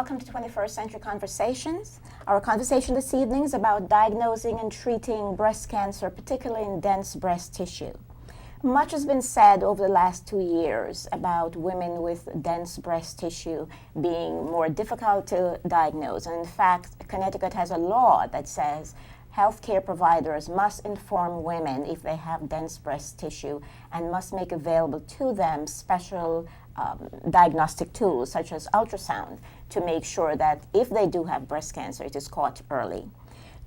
welcome to 21st Century Conversations. Our conversation this evening is about diagnosing and treating breast cancer, particularly in dense breast tissue. Much has been said over the last 2 years about women with dense breast tissue being more difficult to diagnose. And in fact, Connecticut has a law that says healthcare providers must inform women if they have dense breast tissue and must make available to them special diagnostic tools such as ultrasound to make sure that if they do have breast cancer, it is caught early.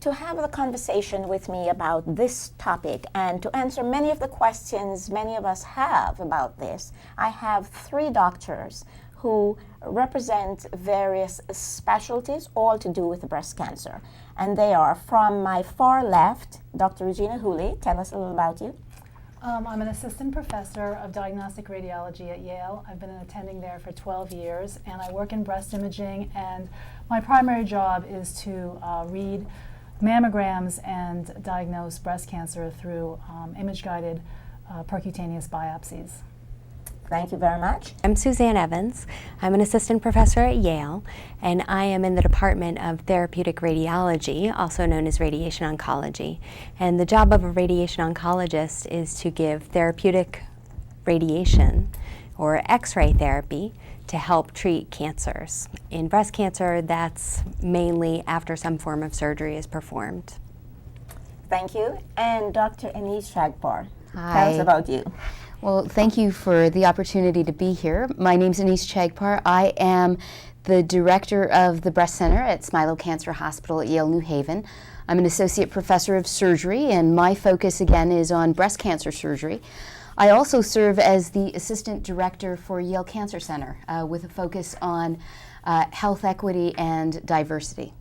To have a conversation with me about this topic and to answer many of the questions many of us have about this, I have 3 doctors who represent various specialties, all to do with breast cancer. And they are, from my far left, Dr. Regina Hooley. Tell us a little about you. I'm an assistant professor of diagnostic radiology at Yale. I've been attending there for 12 years, and I work in breast imaging, and my primary job is to read mammograms and diagnose breast cancer through image-guided percutaneous biopsies. Thank you very much. I'm Suzanne Evans. I'm an assistant professor at Yale, and I am in the Department of Therapeutic Radiology, also known as Radiation Oncology. And the job of a radiation oncologist is to give therapeutic radiation or X-ray therapy to help treat cancers. In breast cancer, that's mainly after some form of surgery is performed. Thank you. And Dr. Anees Chagpar. Hi. Tell us about you. Well, thank you for the opportunity to be here. My name's Anees Chagpar. I am the director of the Breast Center at Smilow Cancer Hospital at Yale New Haven. I'm an associate professor of surgery, and my focus again is on breast cancer surgery. I also serve as the assistant director for Yale Cancer Center with a focus on health equity and diversity.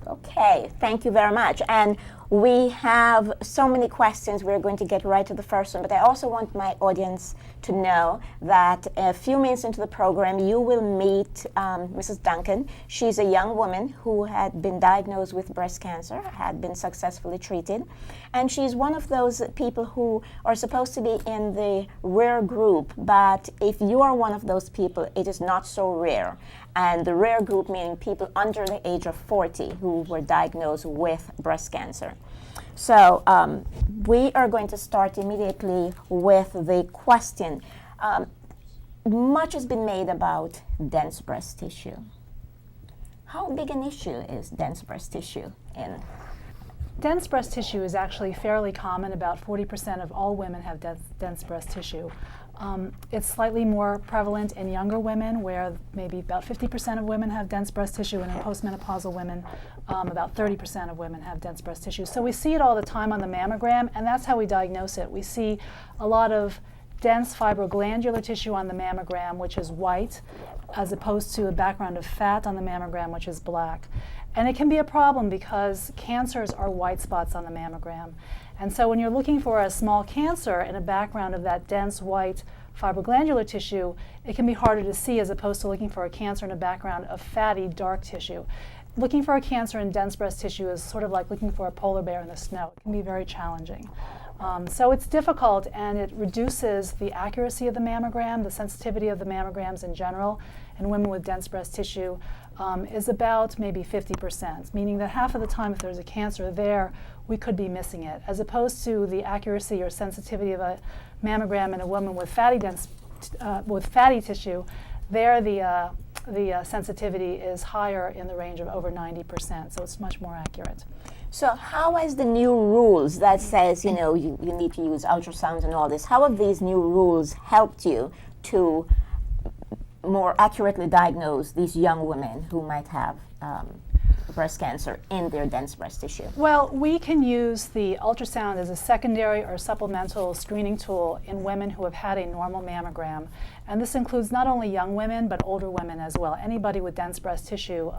Okay, thank you very much. And we have so many questions. We're going to get right to the first one, but I also want my audience to know that a few minutes into the program, you will meet Mrs. Duncan. She's a young woman who had been diagnosed with breast cancer, had been successfully treated, and she's one of those people who are supposed to be in the rare group, but if you are one of those people, it is not so rare. And the rare group meaning people under the age of 40 who were diagnosed with breast cancer. So we are going to start immediately with the question. Much has been made about dense breast tissue. How big an issue is dense breast tissue in? Dense breast tissue is actually fairly common. About 40% of all women have dense breast tissue. It's slightly more prevalent in younger women, where maybe about 50% of women have dense breast tissue, and in postmenopausal women, about 30% of women have dense breast tissue. So we see it all the time on the mammogram, and that's how we diagnose it. We see a lot of dense fibroglandular tissue on the mammogram, which is white, as opposed to a background of fat on the mammogram, which is black. And it can be a problem because cancers are white spots on the mammogram. And so when you're looking for a small cancer in a background of that dense white fibroglandular tissue, it can be harder to see as opposed to looking for a cancer in a background of fatty, dark tissue. Looking for a cancer in dense breast tissue is sort of like looking for a polar bear in the snow. It can be very challenging. So it's difficult, and it reduces the accuracy of the mammogram. The sensitivity of the mammograms in general in women with dense breast tissue is about maybe 50%, meaning that half of the time if there's a cancer there, we could be missing it, as opposed to the accuracy or sensitivity of a mammogram in a woman with fatty tissue. There the sensitivity is higher in the range of over 90%, so it's much more accurate. So how has the new rules that says, you need to use ultrasounds and all this, how have these new rules helped you to more accurately diagnose these young women who might have breast cancer in their dense breast tissue? Well, we can use the ultrasound as a secondary or supplemental screening tool in women who have had a normal mammogram. And this includes not only young women, but older women as well. Anybody with dense breast tissue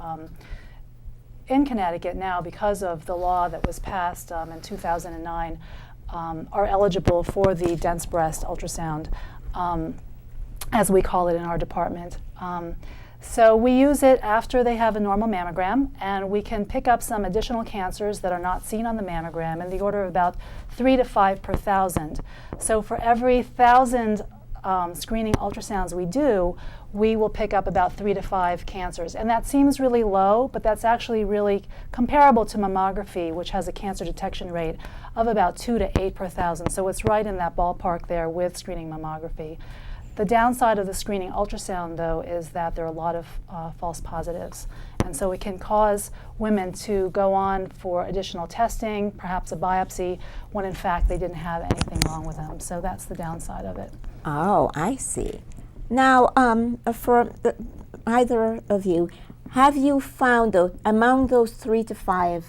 in Connecticut now, because of the law that was passed in 2009, are eligible for the dense breast ultrasound, as we call it in our department. So we use it after they have a normal mammogram, and we can pick up some additional cancers that are not seen on the mammogram in the order of about 3 to 5 per 1,000. So for every 1,000 screening ultrasounds we do, we will pick up about 3 to 5 cancers. And that seems really low, but that's actually really comparable to mammography, which has a cancer detection rate of about 2 to 8 per thousand. So it's right in that ballpark there with screening mammography. The downside of the screening ultrasound, though, is that there are a lot of false positives. And so it can cause women to go on for additional testing, perhaps a biopsy, when in fact they didn't have anything wrong with them. So that's the downside of it. Oh, I see. Now, for either of you, have you found among those 3 to 5%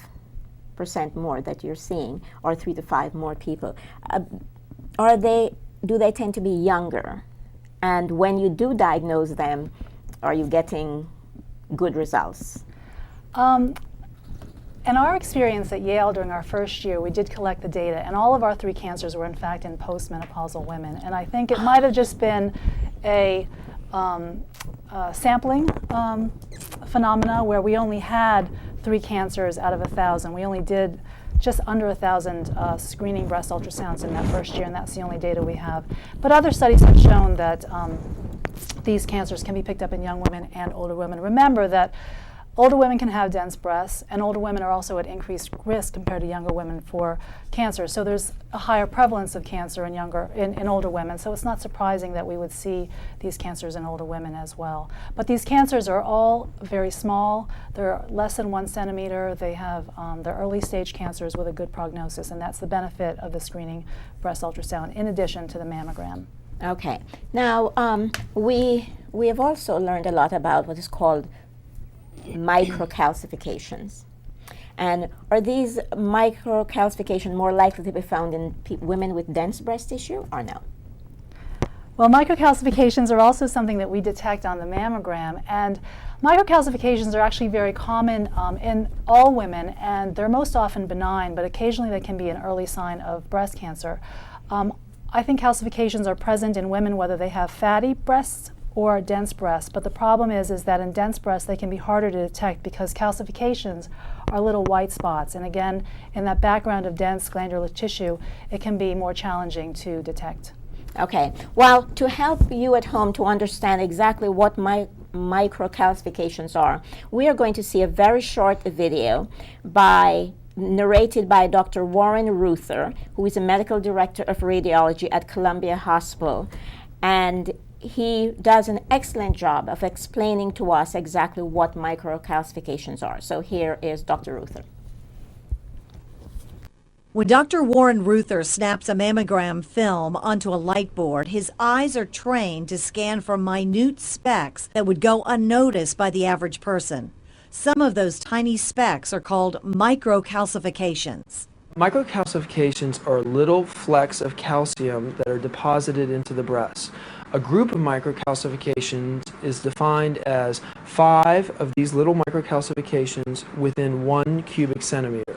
more that you're seeing, or 3 to 5 more people, do they tend to be younger? And when you do diagnose them, are you getting good results? In our experience at Yale during our first year, we did collect the data, and all of our 3 cancers were in fact in postmenopausal women. And I think it might have just been a sampling phenomena where we only had 3 cancers out of 1,000. We only did just under 1,000 screening breast ultrasounds in that first year, and that's the only data we have. But other studies have shown that these cancers can be picked up in young women and older women. Remember that older women can have dense breasts, and older women are also at increased risk compared to younger women for cancer. So there's a higher prevalence of cancer in older women. So it's not surprising that we would see these cancers in older women as well. But these cancers are all very small. They're less than 1 centimeter. They have they're early stage cancers with a good prognosis, and that's the benefit of the screening breast ultrasound in addition to the mammogram. Okay. Now, we have also learned a lot about what is called microcalcifications. And are these microcalcifications more likely to be found in women with dense breast tissue or no? Well, microcalcifications are also something that we detect on the mammogram, and microcalcifications are actually very common in all women, and they're most often benign, but occasionally they can be an early sign of breast cancer. I think calcifications are present in women whether they have fatty breasts or dense breasts, but the problem is that in dense breasts they can be harder to detect because calcifications are little white spots, and again, in that background of dense glandular tissue, it can be more challenging to detect. Okay, well, to help you at home to understand exactly what microcalcifications are, we are going to see a very short video narrated by Dr. Warren Ruther, who is a medical director of radiology at Columbia Hospital, and he does an excellent job of explaining to us exactly what microcalcifications are. So here is Dr. Ruther. When Dr. Warren Ruther snaps a mammogram film onto a light board, his eyes are trained to scan for minute specks that would go unnoticed by the average person. Some of those tiny specks are called microcalcifications. Microcalcifications are little flecks of calcium that are deposited into the breast. A group of microcalcifications is defined as 5 of these little microcalcifications within 1 cubic centimeter.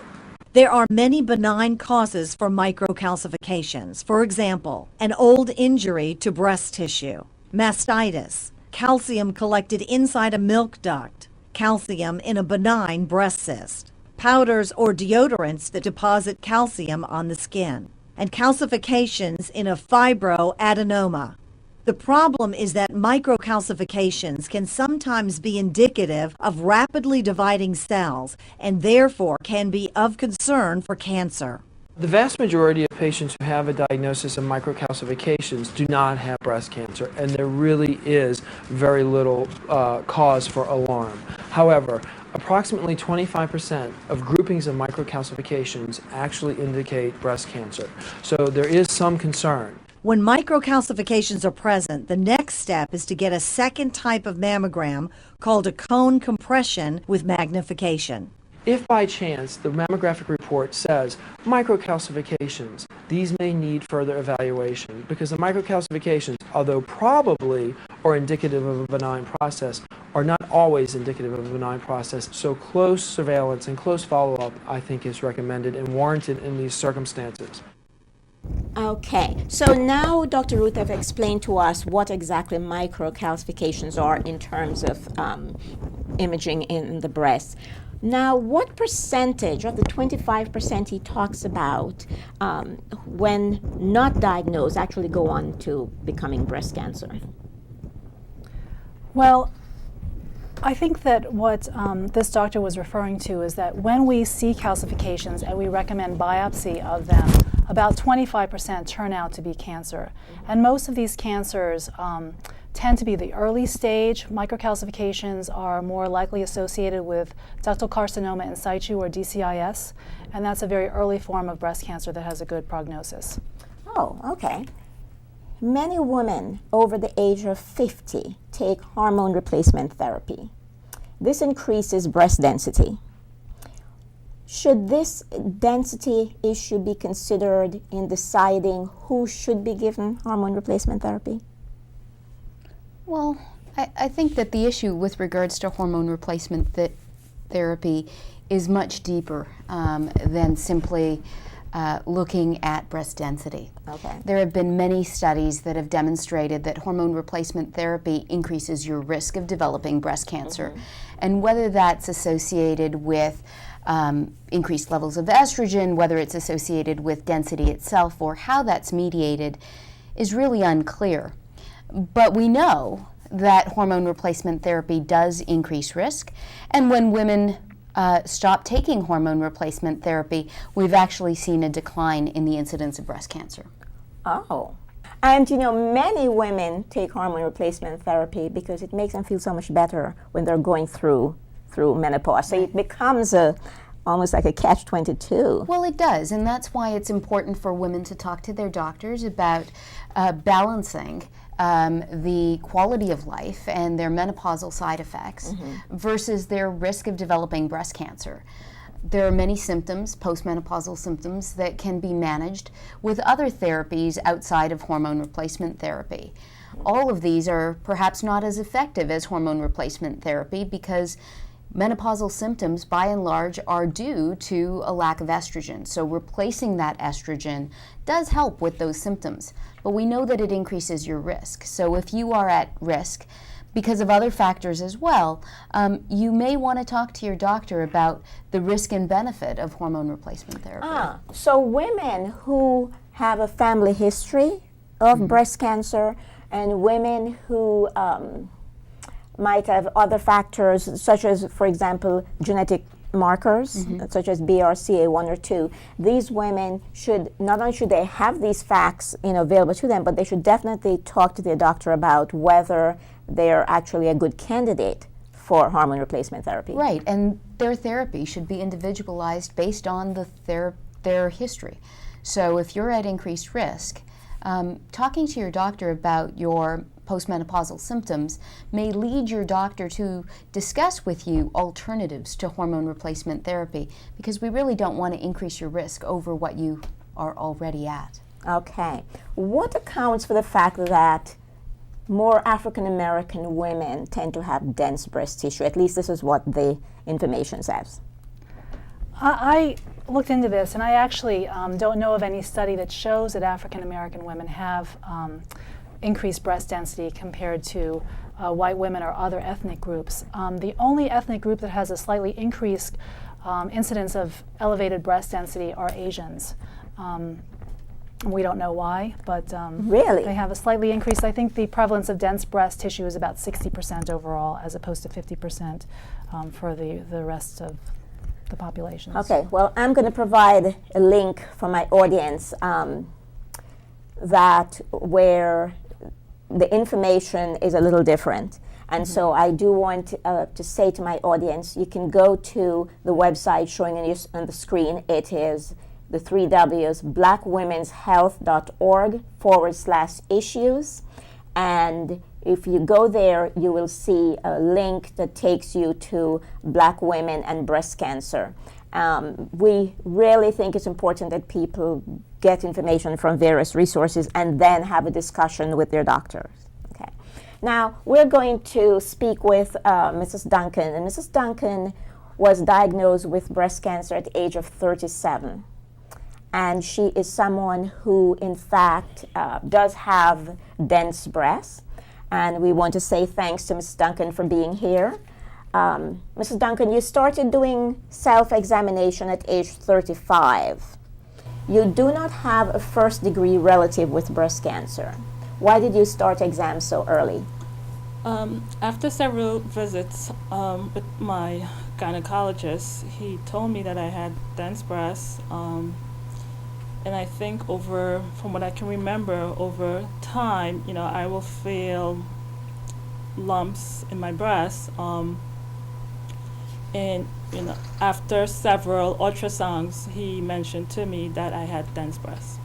There are many benign causes for microcalcifications. For example, an old injury to breast tissue, mastitis, calcium collected inside a milk duct, calcium in a benign breast cyst, powders or deodorants that deposit calcium on the skin, and calcifications in a fibroadenoma. The problem is that microcalcifications can sometimes be indicative of rapidly dividing cells and therefore can be of concern for cancer. The vast majority of patients who have a diagnosis of microcalcifications do not have breast cancer, and there really is very little cause for alarm. However, approximately 25% of groupings of microcalcifications actually indicate breast cancer, so there is some concern. When microcalcifications are present, the next step is to get a second type of mammogram called a cone compression with magnification. If by chance the mammographic report says microcalcifications, these may need further evaluation because the microcalcifications, although probably are indicative of a benign process, are not always indicative of a benign process. So close surveillance and close follow-up, I think, is recommended and warranted in these circumstances. Okay, so now Dr. Ruth have explained to us what exactly microcalcifications are in terms of imaging in the breast. Now, what percentage of the 25% he talks about when not diagnosed actually go on to becoming breast cancer? Well, I think that what this doctor was referring to is that when we see calcifications and we recommend biopsy of them, about 25% turn out to be cancer. And most of these cancers tend to be the early stage. Microcalcifications are more likely associated with ductal carcinoma in situ, or DCIS, and that's a very early form of breast cancer that has a good prognosis. Oh, okay. Many women over the age of 50 take hormone replacement therapy. This increases breast density. Should this density issue be considered in deciding who should be given hormone replacement therapy? Well, I think that the issue with regards to hormone replacement therapy is much deeper than simply looking at breast density. Okay. There have been many studies that have demonstrated that hormone replacement therapy increases your risk of developing breast cancer. And whether that's associated with increased levels of estrogen, whether it's associated with density itself, or how that's mediated is really unclear. But we know that hormone replacement therapy does increase risk, and when women stop taking hormone replacement therapy, we've actually seen a decline in the incidence of breast cancer. Oh. And you know, many women take hormone replacement therapy because it makes them feel so much better when they're going through menopause. So it becomes almost like a catch-22. Well, it does, and that's why it's important for women to talk to their doctors about balancing the quality of life and their menopausal side effects versus their risk of developing breast cancer. There are many symptoms, postmenopausal symptoms, that can be managed with other therapies outside of hormone replacement therapy. All of these are perhaps not as effective as hormone replacement therapy because menopausal symptoms, by and large, are due to a lack of estrogen. So replacing that estrogen does help with those symptoms, but we know that it increases your risk. So if you are at risk because of other factors as well, you may want to talk to your doctor about the risk and benefit of hormone replacement therapy. So women who have a family history of breast cancer and women who might have other factors, such as, for example, genetic markers, such as BRCA1 or 2. These women should, not only should they have these facts available to them, but they should definitely talk to their doctor about whether they're actually a good candidate for hormone replacement therapy. Right, and their therapy should be individualized based on their history. So if you're at increased risk, talking to your doctor about your postmenopausal symptoms may lead your doctor to discuss with you alternatives to hormone replacement therapy, because we really don't want to increase your risk over what you are already at. Okay. What accounts for the fact that more African American women tend to have dense breast tissue? At least this is what the information says. I looked into this, and I actually don't know of any study that shows that African American women have increased breast density compared to white women or other ethnic groups. The only ethnic group that has a slightly increased incidence of elevated breast density are Asians. We don't know why, but Really? they have a slightly increased. I think the prevalence of dense breast tissue is about 60% overall, as opposed to 50% for the rest of the population. Okay, well, I'm going to provide a link for my audience that where the information is a little different. And so I do want to say to my audience, you can go to the website showing on the screen. It is the 3 W's, blackwomen'shealth.org/issues. And if you go there, you will see a link that takes you to Black women and breast cancer. We really think it's important that people get information from various resources and then have a discussion with their doctors. Okay. Now, we're going to speak with Mrs. Duncan. And Mrs. Duncan was diagnosed with breast cancer at the age of 37. And she is someone who, in fact, does have dense breasts. And we want to say thanks to Mrs. Duncan for being here. Mrs. Duncan, you started doing self-examination at age 35. You do not have a first-degree relative with breast cancer. Why did you start exams so early? After several visits with my gynecologist, he told me that I had dense breasts, and I think from what I can remember, over time, I will feel lumps in my breasts, and after several ultrasounds, he mentioned to me that I had dense breasts.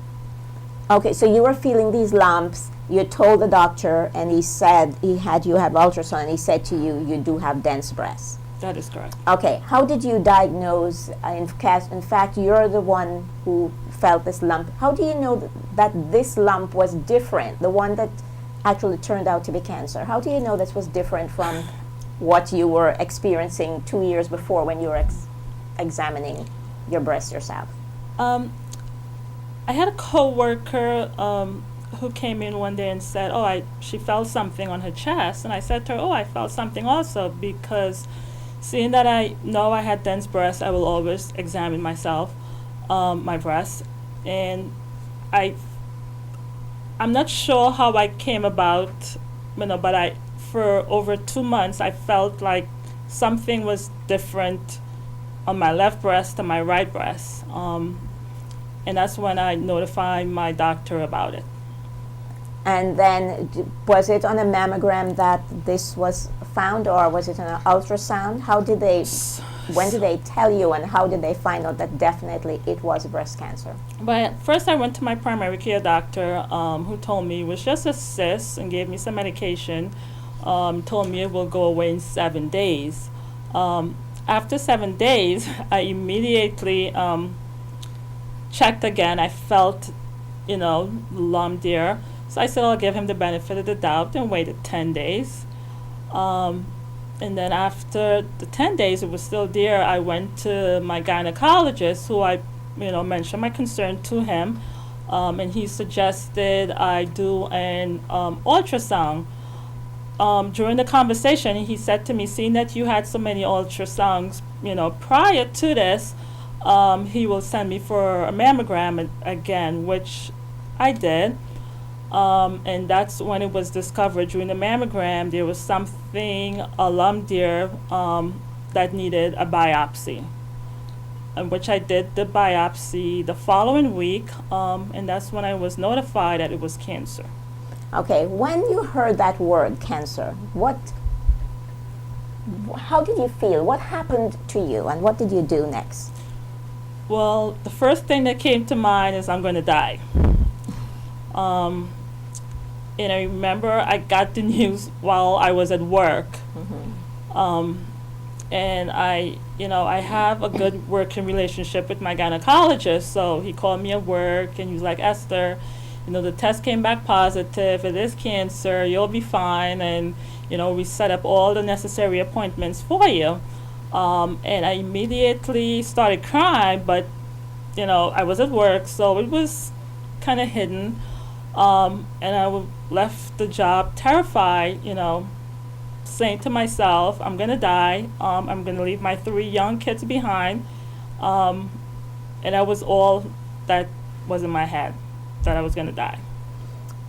Okay, so you were feeling these lumps. You told the doctor, and he said you had ultrasound, and he said to you, you do have dense breasts. That is correct. Okay, how did you diagnose? In fact, you're the one who felt this lump. How do you know that this lump was different, the one that actually turned out to be cancer? How do you know this was different from what you were experiencing 2 years before when you were examining your breast yourself? I had a coworker who came in one day and said, she felt something on her chest. And I said to her, I felt something also, because seeing that I know I had dense breasts, I will always examine myself, my breasts. And I'm not sure how I came about, but for over 2 months, I felt like something was different on my left breast and my right breast. And that's when I notified my doctor about it. And then, was it on a mammogram that this was found, or was it on an ultrasound? When did they tell you, and how did they find out that definitely it was breast cancer? But first I went to my primary care doctor, who told me it was just a cyst and gave me some medication, told me it will go away in 7 days. After 7 days, I immediately checked again. I felt, lump there. So I said I'll give him the benefit of the doubt and waited 10 days. And then after the 10 days, it was still there. I went to my gynecologist, who I, mentioned my concern to him, and he suggested I do an ultrasound. During the conversation, he said to me, seeing that you had so many ultrasounds, prior to this, he will send me for a mammogram again, which I did. And that's when it was discovered during the mammogram there was something, a lump there, that needed a biopsy, in which I did the biopsy the following week, and that's when I was notified that it was cancer. Okay, when you heard that word, cancer, how did you feel? What happened to you, and what did you do next? Well, the first thing that came to mind is I'm going to die. And I remember I got the news while I was at work. And I have a good working relationship with my gynecologist, so he called me at work and he was like, Esther, the test came back positive, it is cancer, you'll be fine, and we set up all the necessary appointments for you. And I immediately started crying, but I was at work, so it was kind of hidden. And I left the job terrified, saying to myself, I'm going to die, I'm going to leave my 3 young kids behind, and that was all that was in my head, that I was going to die.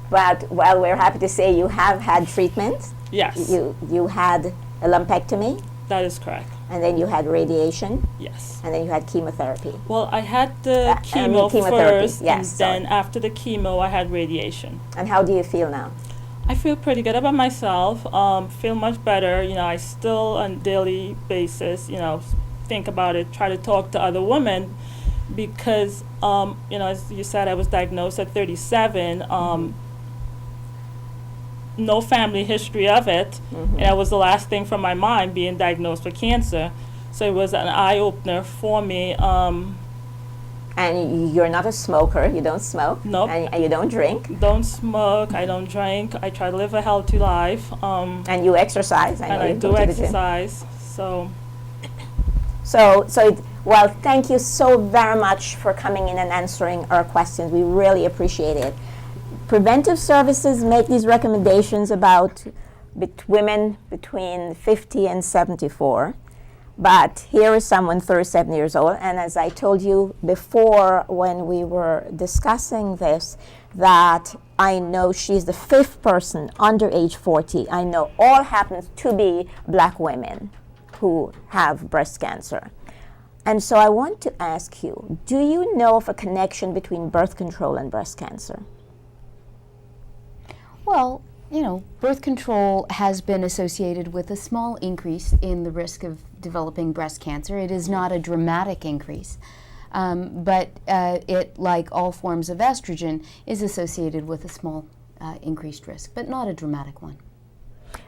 But, well, we're happy to say you have had treatment. Yes. You had a lumpectomy. That is correct. And then you had radiation. Yes. And then you had chemotherapy. Well, I had the chemotherapy first, yes, and then after the chemo, I had radiation. And how do you feel now? I feel pretty good about myself. Feel much better. I still on a daily basis, think about it, try to talk to other women, because, as you said, I was diagnosed at 37. No family history of it, and that was the last thing from my mind, being diagnosed with cancer. So it was an eye-opener for me. And you're not a smoker, you don't smoke? Nope. And you don't drink? Don't smoke, I don't drink, I try to live a healthy life. And you exercise? I do exercise, well, thank you so very much for coming in and answering our questions. We really appreciate it. Preventive services make these recommendations about women between 50 and 74. But here is someone 37 years old, and as I told you before when we were discussing this, that I know she's the 5th person under age 40 I know all happens to be black women who have breast cancer. And so I want to ask you, do you know of a connection between birth control and breast cancer? Well, you know, birth control has been associated with a small increase in the risk of developing breast cancer. It is not a dramatic increase, but it, like all forms of estrogen, is associated with a small increased risk, but not a dramatic one.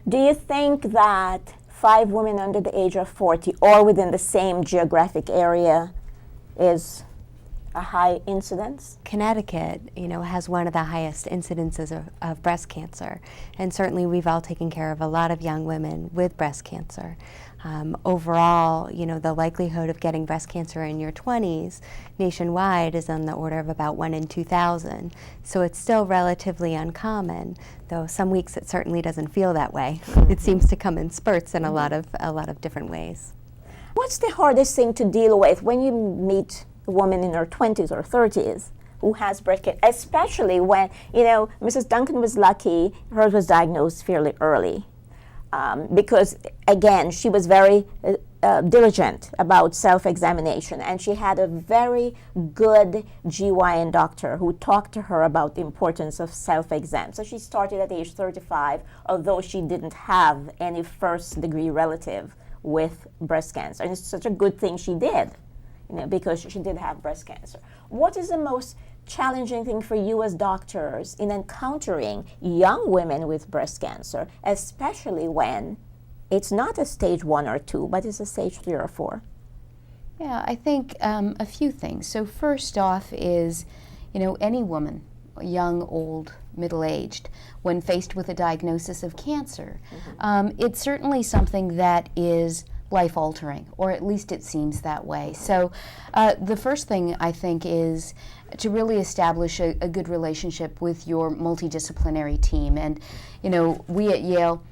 Do you think that 5 women under the age of 40, or within the same geographic area, is a high incidence? Connecticut, has one of the highest incidences of breast cancer, and certainly we've all taken care of a lot of young women with breast cancer. Overall, the likelihood of getting breast cancer in your 20s nationwide is on the order of about 1 in 2,000. So it's still relatively uncommon, though some weeks it certainly doesn't feel that way. It seems to come in spurts in a lot of different ways. What's the hardest thing to deal with when you meet a woman in her 20s or 30s who has breast cancer, especially when, Mrs. Duncan was lucky, hers was diagnosed fairly early. Because, again, she was very diligent about self-examination, and she had a very good GYN doctor who talked to her about the importance of self-exam. So she started at age 35, although she didn't have any first-degree relative with breast cancer. And it's such a good thing she did, because she did have breast cancer. What is the most challenging thing for you as doctors in encountering young women with breast cancer, especially when it's not a stage 1 or 2, but it's a stage 3 or 4? Yeah, I think a few things. So first off is, any woman, young, old, middle-aged, when faced with a diagnosis of cancer, it's certainly something that is life-altering, or at least it seems that way. So the first thing I think is to really establish a good relationship with your multidisciplinary team. And, we at Yale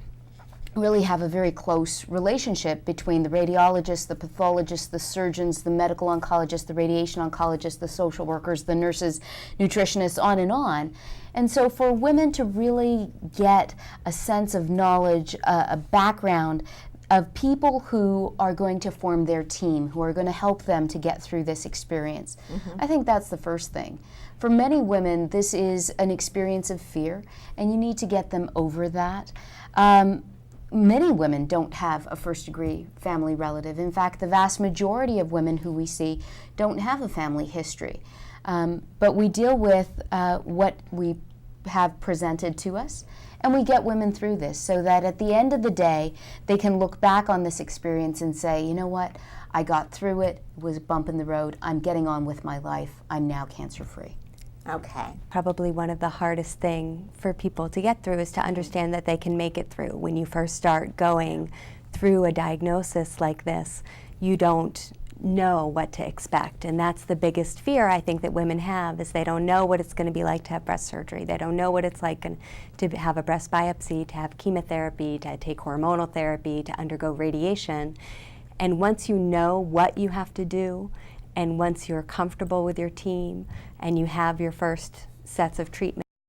really have a very close relationship between the radiologist, the pathologist, the surgeons, the medical oncologist, the radiation oncologist, the social workers, the nurses, nutritionists, on and on. And so for women to really get a sense of knowledge, a background of people who are going to form their team, who are going to help them to get through this experience. I think that's the first thing. For many women, this is an experience of fear, and you need to get them over that. Many women don't have a first-degree family relative. In fact, the vast majority of women who we see don't have a family history. But we deal with what we have presented to us, and we get women through this so that at the end of the day, they can look back on this experience and say, you know what, I got through it, it was a bump in the road, I'm getting on with my life, I'm now cancer-free. Okay. Probably one of the hardest thing for people to get through is to understand that they can make it through. When you first start going through a diagnosis like this, you don't know what to expect, and that's the biggest fear I think that women have, is they don't know what it's going to be like to have breast surgery. They don't know what it's like to have a breast biopsy, to have chemotherapy, to take hormonal therapy, to undergo radiation. And once you know what you have to do, and once you're comfortable with your team, and you have your first sets of treatment